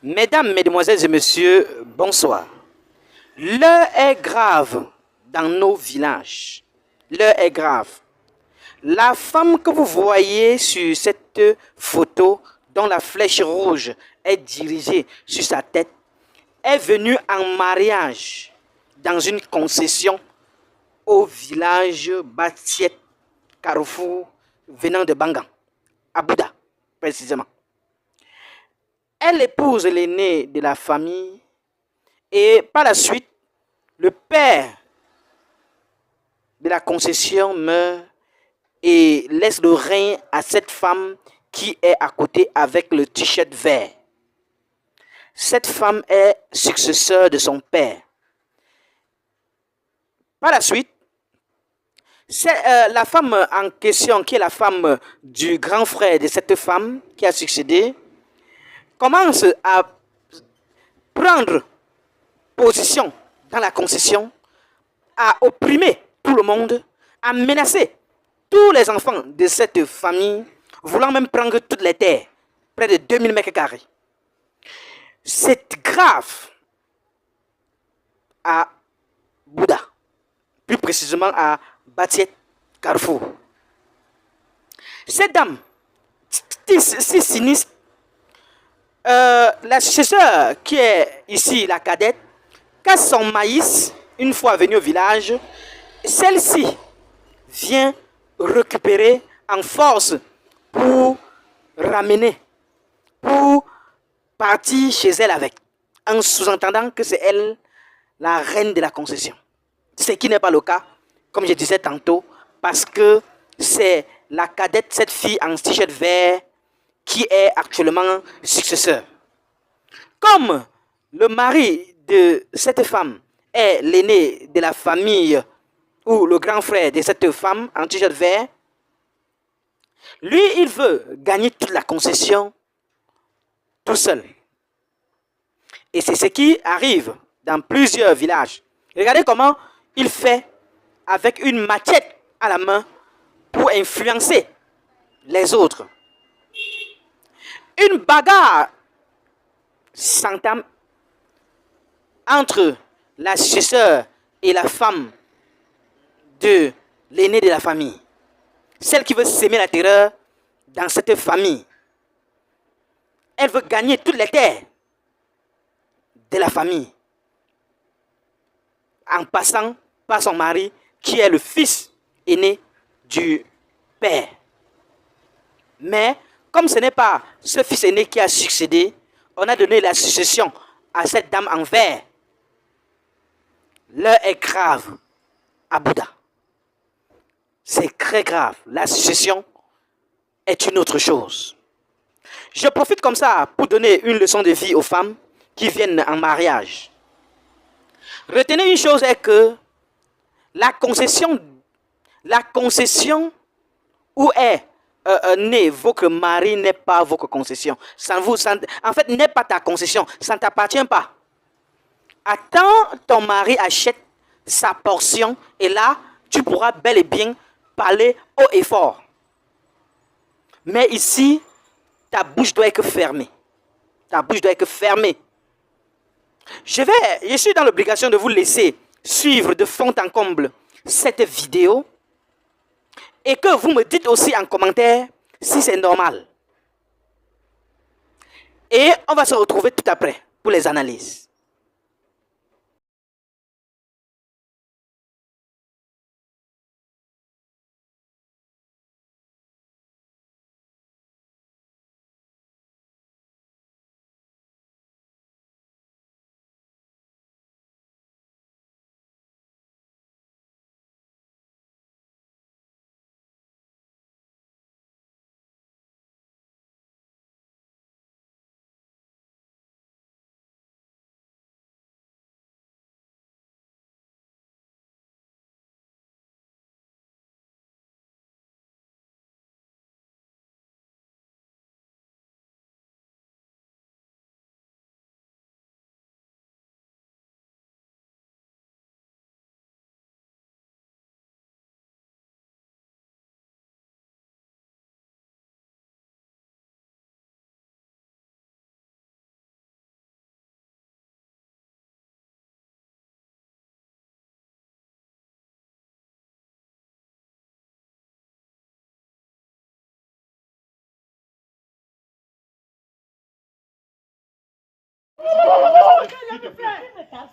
Mesdames, Mesdemoiselles et Messieurs, bonsoir. L'heure est grave dans nos villages. L'heure est grave. La femme que vous voyez sur cette photo, dont la flèche rouge est dirigée sur sa tête, est venue en mariage dans une concession au village Batiet Carrefour venant de Bangan, à Bouddha précisément. Elle épouse l'aîné de la famille et par la suite, le père de la concession meurt et laisse le règne à cette femme qui est à côté avec le t-shirt vert. Cette femme est successeur de son père. Par la suite, c'est la femme en question, qui est la femme du grand frère de cette femme qui a succédé, commence à prendre position dans la concession, à opprimer tout le monde, à menacer tous les enfants de cette famille, voulant même prendre toutes les terres, près de 2000 mètres carrés. C'est grave à Bouddha, plus précisément à Batiet Carrefour. Cette dame, si sinistre, la successeur qui est ici, la cadette, casse son maïs une fois venue au village. Celle-ci vient récupérer en force pour ramener, pour partir chez elle avec, en sous-entendant que c'est elle la reine de la concession. Ce qui n'est pas le cas, comme je disais tantôt, parce que c'est la cadette, cette fille en t-shirt vert, qui est actuellement successeur. Comme le mari de cette femme est l'aîné de la famille ou le grand frère de cette femme en t-shirt vert, lui, il veut gagner toute la concession tout seul. Et c'est ce qui arrive dans plusieurs villages. Regardez comment il fait avec une machette à la main pour influencer les autres. Une bagarre s'entame entre la successeur et la femme de l'aîné de la famille. Celle qui veut semer la terreur dans cette famille. Elle veut gagner toutes les terres de la famille en passant par son mari qui est le fils aîné du père. Mais comme ce n'est pas ce fils aîné qui a succédé, on a donné la succession à cette dame en vert. L'heure est grave à Bouddha. C'est très grave. La succession est une autre chose. Je profite comme ça pour donner une leçon de vie aux femmes qui viennent en mariage. Retenez une chose, est que la concession où est né votre mari n'est pas votre concession. En fait, n'est pas ta concession. Ça ne t'appartient pas. Attends, ton mari achète sa portion et là, tu pourras bel et bien parler haut et fort. Mais ici, ta bouche doit être fermée. Ta bouche doit être fermée. Je suis dans l'obligation de vous laisser suivre de fond en comble cette vidéo et que vous me dites aussi en commentaire si c'est normal. Et on va se retrouver tout après pour les analyses.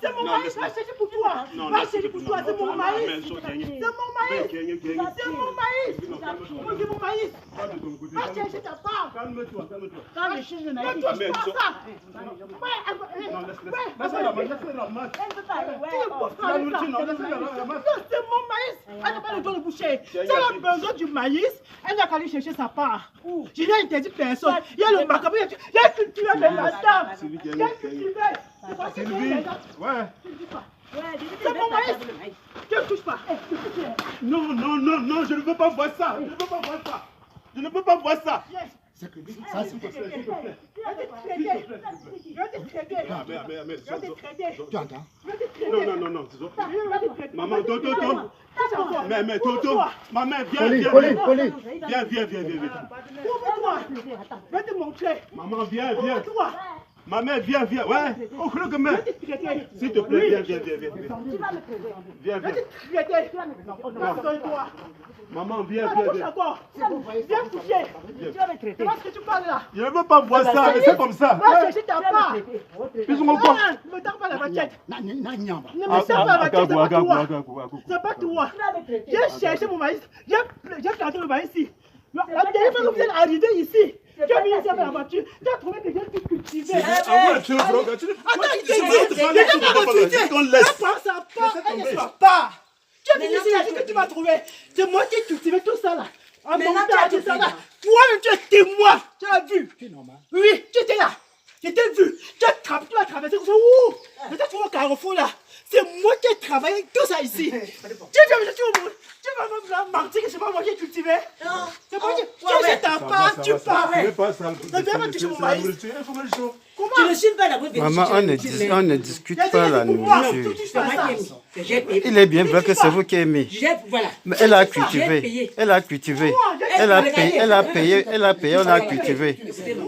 C'est mon maïs, va chercher pour toi. Va chercher pour toi, c'est mon maïs. C'est mon maïs. C'est mon maïs. C'est mon maïs. Va chercher ta part. Calme-toi. Ne touche pas ça. C'est mon maïs. Elle n'a pas le droit de boucher. Si elle a besoin du maïs, elle n'a qu'à aller chercher sa part. Je n'ai interdit personne. Il y a le macabre, il y a cultivé de la dame. Il y a cultivé. Ouais. C'est mon maïs. Tu ne touches pas. Non, je ne veux pas voir ça. Je ne peux pas voir ça. Ça, c'est S'il te plaît. Tu entends? Non. Maman, Toto. Mais Toto. Maman, viens. Viens. Ouvre-toi. Je vais te montrer. Maman, viens. Ouvre-toi. Maman, viens. Ouais. Oh, s'il te plaît, viens. Je vais te traiter. Toi. Maman, viens. Viens toucher. C'est parce que tu parles là. Je ne veux pas voir ça, mais c'est comme ça. Va chercher ta part. Ils sont encore. Ne me tape pas la machette. Ne me Ah, tape pas la machette, c'est pas toi. Agago. C'est pas toi. J'ai cherché mon maïs. J'ai planté le maïs ici. La dernière fois que vous êtes arrivé ici, tu as mis ici avec la voiture. Tu as trouvé que j'ai tout cultivé. Attends, il te dit. Il n'est pas refusé. Tu prends sa part, elle ne soit pas. Tu as venu ici, il a dit que tu vas trouver. C'est moi qui ai cultivé tout ça là. En mon temps, tout ça là. Toi-même, tu es témoin. Tu as vu. Oui, tu étais là. Je t'ai vu. Tu as traversé comme ça. Ouh. Tu as trouvé au carrefour là. C'est moi qui ai travaillé tout ça ici. Tu vas me mentir que c'est pas moi qui ai cultivé. C'est pas moi qui ai ta part, tu parles. Ne viens pas toucher mon maïs. Comment? Maman, on ne discute pas la nourriture. Il est bien vrai que c'est vous qui avez mis. Mais elle a cultivé. Elle a payé, on a cultivé.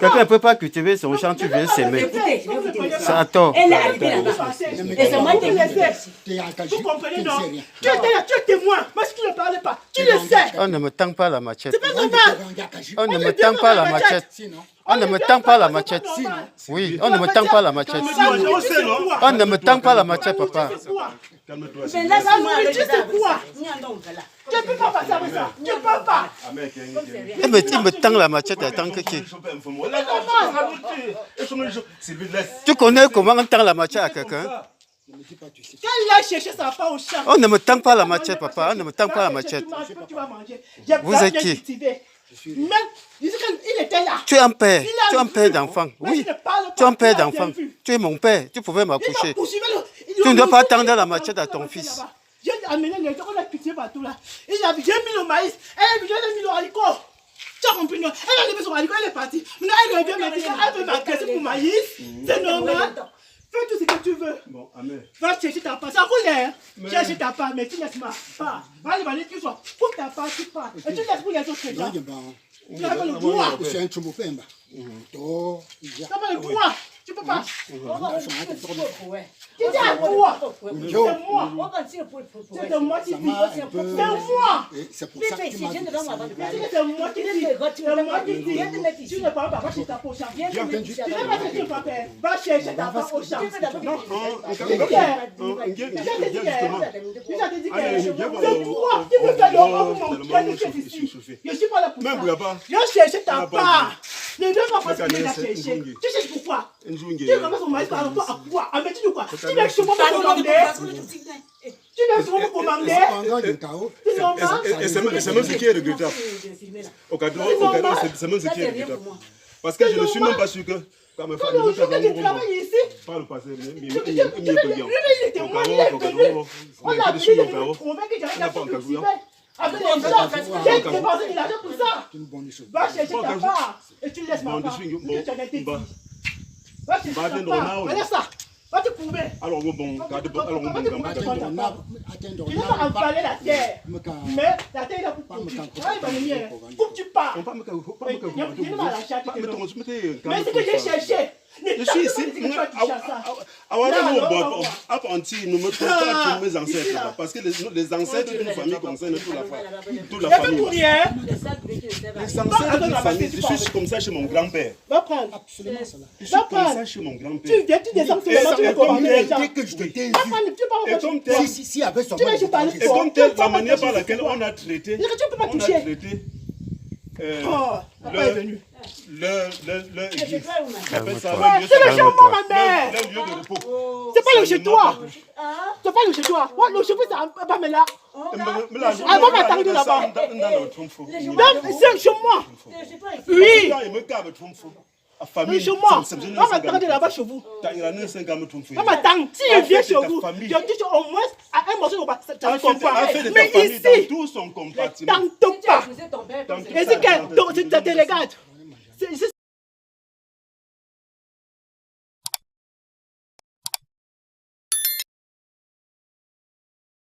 Quelqu'un ne peut pas cultiver son champ, tu viens s'aimer. C'est à tort. Elle est arrivée là-bas. Et c'est moi qui ai vous comprenez donc? Tu étais là, tu es témoin. Moi, si tu ne parlais pas, tu le sais. On ne me tend pas la machette. C'est pas normal. On ne me tend pas la machette. On ne me tend pas la machette. Oui, on ne me tend pas la machette. On ne me tend pas la machette, papa. Calme-toi. Mais la nourriture, c'est quoi? Tu ne peux pas passer avec ça. Tu ne peux pas. Il me tend la machette en tant que qui? Tu connais comment on tend la machette à quelqu'un? Quand il a cherché sa part au champ. On ne me tend pas la machette, papa. On ne me tend pas la machette. Tu vas manger. Vous êtes qui? Même, il était là. Tu es un père. Tu es un père d'enfant. Oui. Tu es un père d'enfant. Tu es mon père. Tu pouvais m'accoucher. Tu ne dois pas tendre la machette à ton fils. J'ai amené les gens, on a cultivé partout là. J'ai mis le maïs. J'ai mis le haricot. Tu as compris, non? Elle a levé son haricot, elle est partie. Maintenant, elle revient maintenant. Elle veut m'agresser pour maïs. C'est normal. Fais tout ce que tu veux. Bon, amen. Va chercher ta part. Ça roule, hein? Cherche ta part, mais tu laisses ma part. Va aller que tu sois. Pour ta part, tu pars. Et tu laisses pour les autres gens. Tu n'as pas le droit. Tu n'as pas le droit. Tu peux pas. Tu dis à toi. C'est moi. C'est de moi qui dis. C'est moi. C'est pour ça que tu m'as dit. C'est moi qui dis. C'est moi qui dis. Tu ne parles pas. Va chercher ta part au champ. Tu n'as pas cherché ta part. Va chercher ta part au champ. C'est toi qui me fais le roi pour mon cœur ici. Je ne suis pas là pour ça. Je cherche ta part. Ne viens pas parce que tu l'as cherché. Tu cherches pourquoi? Tu commences au maïs par rapport à quoi? À mettre du quoi? Tu viens chez moi pour commander? Tu viens chez moi pour commander? C'est normal? Et c'est même ce qui est regrettable. Au cadre, c'est même ce qui est regrettable. Parce que je ne suis même pas sûr que. Quand le jour que tu travailles ici, pas le passé, il était moi, il est venu. On a dit de me trouver que j'avais la cultiver. Avec les gens, j'ai dépensé de l'argent pour ça. Va chercher ta part et tu laisses ma part. Va chercher ta part. Voilà ça. Va te prouver. Alors, bon, Tu n'as pas avalé la terre. Mais la terre est là pour que tu parles. Pour que tu parles. Mais ce que j'ai cherché, je suis ici. Alors, nous ne mettons pas tous mes ancêtres, parce que les ancêtres d'une famille concernent toute la famille. Les ancêtres d'une famille, je suis comme ça chez mon grand-père. Va prendre. Je suis comme ça chez mon grand-père. Tu descends sur le banc, tu me commandes les gens. que je te dis, Va prendre, tu parles et comme tel, tu vas juste parler et comme tel, la manière par laquelle on a traité, Tu ne peux pas toucher. Papa est venu. C'est le chez moi, ma mère. le lieu de repos. C'est pas le chez toi. C'est pas le chez toi. Le chez vous, c'est pas là. Ah, bon, m'attendre là-bas. C'est chez moi. Oui. Oui, chez moi. On m'attendre là-bas chez vous. On m'attend. Si je viens chez vous, je dis au moins à un morceau, ça ne compte pas. Mais ici, tous sont compatibles. t'entends pas. Et c'est que tu te regardes.